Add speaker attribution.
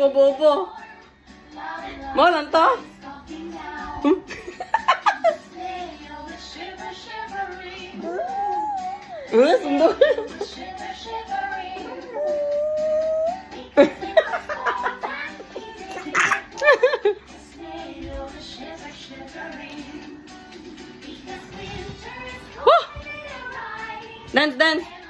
Speaker 1: mo bobo. Mo lang to? Sundo. Dance, dance.